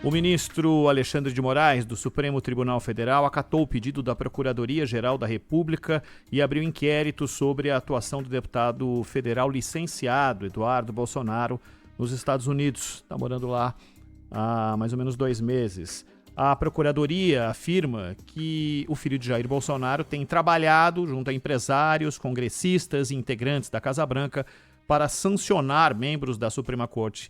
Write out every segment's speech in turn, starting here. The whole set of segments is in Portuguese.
O ministro Alexandre de Moraes, do Supremo Tribunal Federal, acatou o pedido da Procuradoria-Geral da República e abriu inquérito sobre a atuação do deputado federal licenciado Eduardo Bolsonaro nos Estados Unidos. Está morando lá há mais ou menos 2 meses. A Procuradoria afirma que o filho de Jair Bolsonaro tem trabalhado junto a empresários, congressistas e integrantes da Casa Branca para sancionar membros da Suprema Corte,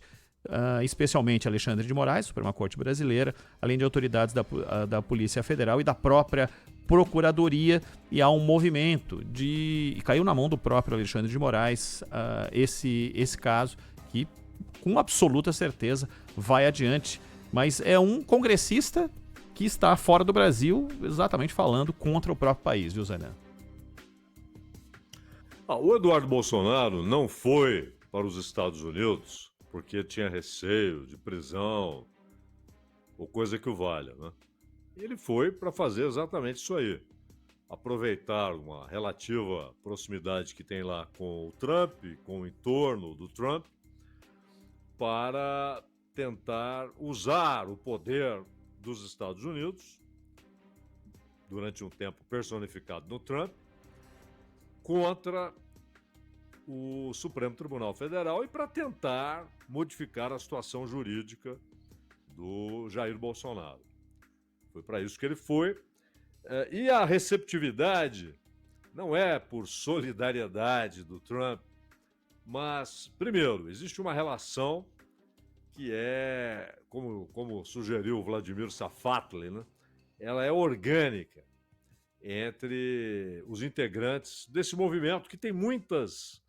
especialmente Alexandre de Moraes, Suprema Corte Brasileira, além de autoridades da Polícia Federal e da própria Procuradoria, e há um movimento e caiu na mão do próprio Alexandre de Moraes esse caso, que com absoluta certeza vai adiante, mas é um congressista que está fora do Brasil, exatamente falando contra o próprio país, viu, Zé? O Eduardo Bolsonaro não foi para os Estados Unidos porque tinha receio de prisão ou coisa que o valha, né? Ele foi para fazer exatamente isso aí. Aproveitar uma relativa proximidade que tem lá com o Trump, com o entorno do Trump, para tentar usar o poder dos Estados Unidos, durante um tempo personificado no Trump, contra o Supremo Tribunal Federal e para tentar modificar a situação jurídica do Jair Bolsonaro. Foi para isso que ele foi. E a receptividade não é por solidariedade do Trump, mas, primeiro, existe uma relação que é, como sugeriu o Vladimir Safatli, né? Ela é orgânica entre os integrantes desse movimento, que tem muitas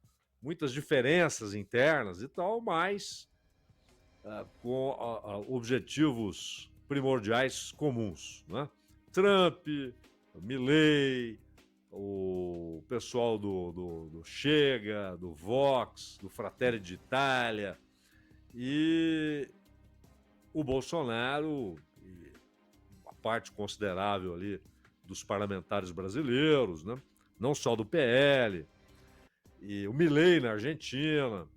diferenças internas e tal, mas com objetivos primordiais comuns, né? Trump, Milei, o pessoal do Chega, do Vox, do Fratelli d'Italia e o Bolsonaro, e uma parte considerável ali dos parlamentares brasileiros, né? Não só do PL, e o Milei na Argentina.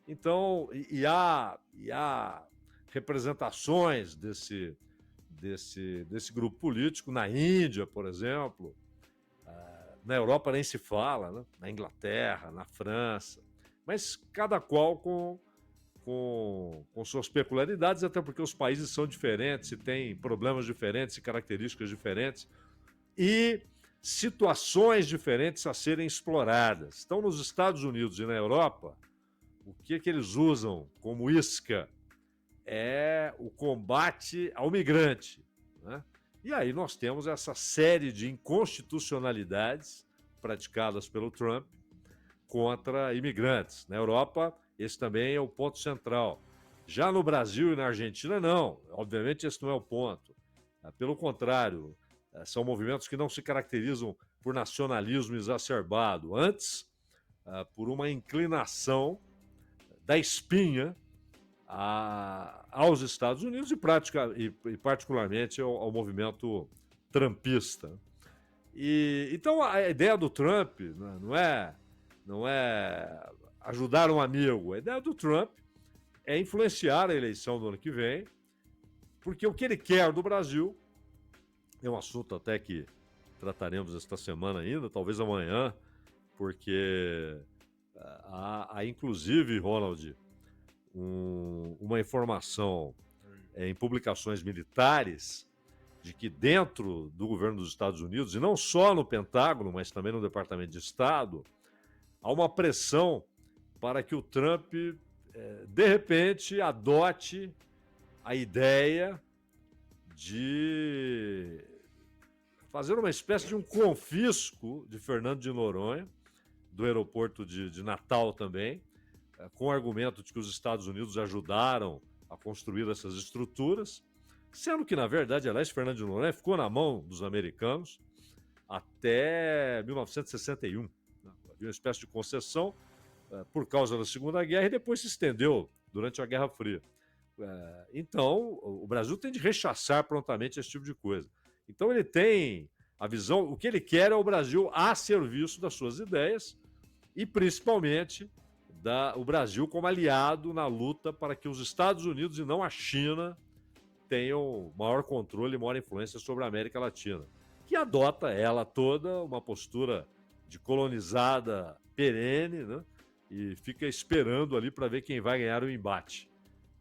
Então, há representações desse grupo político na Índia, por exemplo. Na Europa nem se fala, né? Na Inglaterra, na França, mas cada qual com suas peculiaridades, até porque os países são diferentes e têm problemas diferentes e características diferentes e situações diferentes a serem exploradas. Então, nos Estados Unidos e na Europa, o que eles usam como isca é o combate ao migrante, né? E aí nós temos essa série de inconstitucionalidades praticadas pelo Trump contra imigrantes. Na Europa, esse também é o ponto central. Já no Brasil e na Argentina, não. Obviamente, esse não é o ponto. Pelo contrário, são movimentos que não se caracterizam por nacionalismo exacerbado, antes por uma inclinação da espinha aos Estados Unidos e particularmente ao movimento trumpista. Então a ideia do Trump não é ajudar um amigo. A ideia do Trump é influenciar a eleição do ano que vem, porque o que ele quer do Brasil é um assunto até que trataremos esta semana ainda, talvez amanhã, porque há inclusive, Ronald, uma informação em publicações militares de que dentro do governo dos Estados Unidos, e não só no Pentágono, mas também no Departamento de Estado, há uma pressão para que o Trump, de repente, adote a ideia de fazer uma espécie de um confisco de Fernando de Noronha, do aeroporto de Natal também, com o argumento de que os Estados Unidos ajudaram a construir essas estruturas, sendo que, na verdade, aliás, Fernando de Noronha ficou na mão dos americanos até 1961. Havia uma espécie de concessão por causa da Segunda Guerra e depois se estendeu durante a Guerra Fria. Então, o Brasil tem de rechaçar prontamente esse tipo de coisa. Então, ele tem a visão, o que ele quer é o Brasil a serviço das suas ideias e, principalmente, o Brasil como aliado na luta para que os Estados Unidos e não a China tenham maior controle e maior influência sobre a América Latina, que adota ela toda uma postura de colonizada perene, né? E fica esperando ali para ver quem vai ganhar o embate.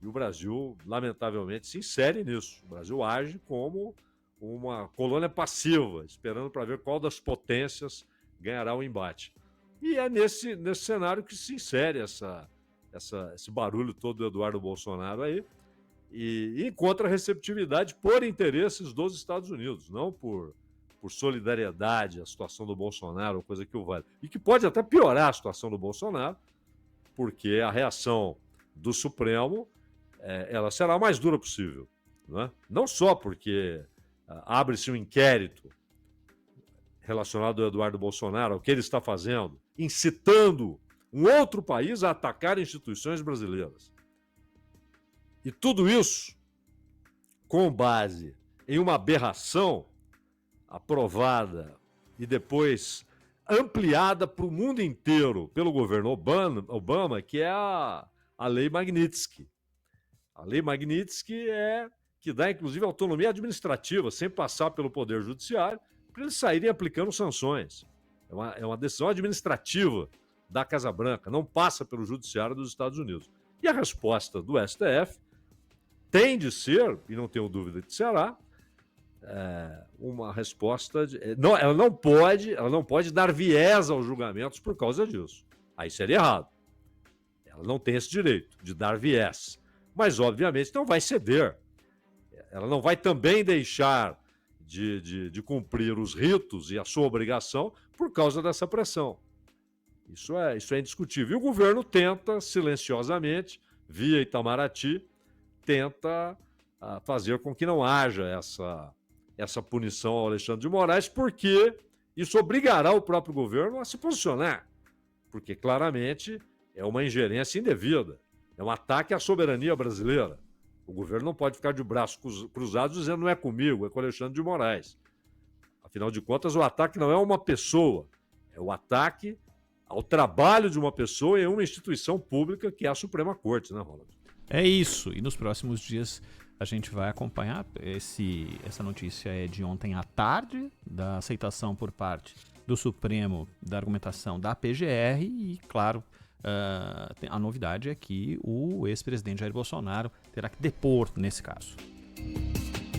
E o Brasil, lamentavelmente, se insere nisso. O Brasil age como uma colônia passiva, esperando para ver qual das potências ganhará o embate. E é nesse cenário que se insere esse barulho todo do Eduardo Bolsonaro aí, e encontra receptividade por interesses dos Estados Unidos, não por solidariedade à situação do Bolsonaro, ou coisa que o vale. E que pode até piorar a situação do Bolsonaro, porque a reação do Supremo ela será a mais dura possível. Não só porque abre-se um inquérito relacionado ao Eduardo Bolsonaro, ao que ele está fazendo, incitando um outro país a atacar instituições brasileiras. E tudo isso com base em uma aberração aprovada e depois ampliada para o mundo inteiro pelo governo Obama, que é a Lei Magnitsky. A Lei Magnitsky que dá, inclusive, autonomia administrativa, sem passar pelo Poder Judiciário, para eles saírem aplicando sanções. É uma decisão administrativa da Casa Branca, não passa pelo Judiciário dos Estados Unidos. E a resposta do STF tem de ser, e não tenho dúvida de que será, uma resposta... ela não pode dar viés aos julgamentos por causa disso. Aí seria errado. Ela não tem esse direito de dar viés. Mas, obviamente, não vai ceder. Ela não vai também deixar de cumprir os ritos e a sua obrigação por causa dessa pressão. Isso é indiscutível. E o governo tenta, silenciosamente, via Itamaraty, tenta fazer com que não haja essa punição ao Alexandre de Moraes, porque isso obrigará o próprio governo a se posicionar. Porque, claramente, é uma ingerência indevida. É um ataque à soberania brasileira. O governo não pode ficar de braços cruzados dizendo não é comigo, é com o Alexandre de Moraes. Afinal de contas, o ataque não é uma pessoa, é o ataque ao trabalho de uma pessoa em uma instituição pública que é a Suprema Corte, né, Ronald? É isso, e nos próximos dias a gente vai acompanhar. Essa notícia é de ontem à tarde, da aceitação por parte do Supremo da argumentação da PGR e, claro, a novidade é que o ex-presidente Jair Bolsonaro terá que depor nesse caso.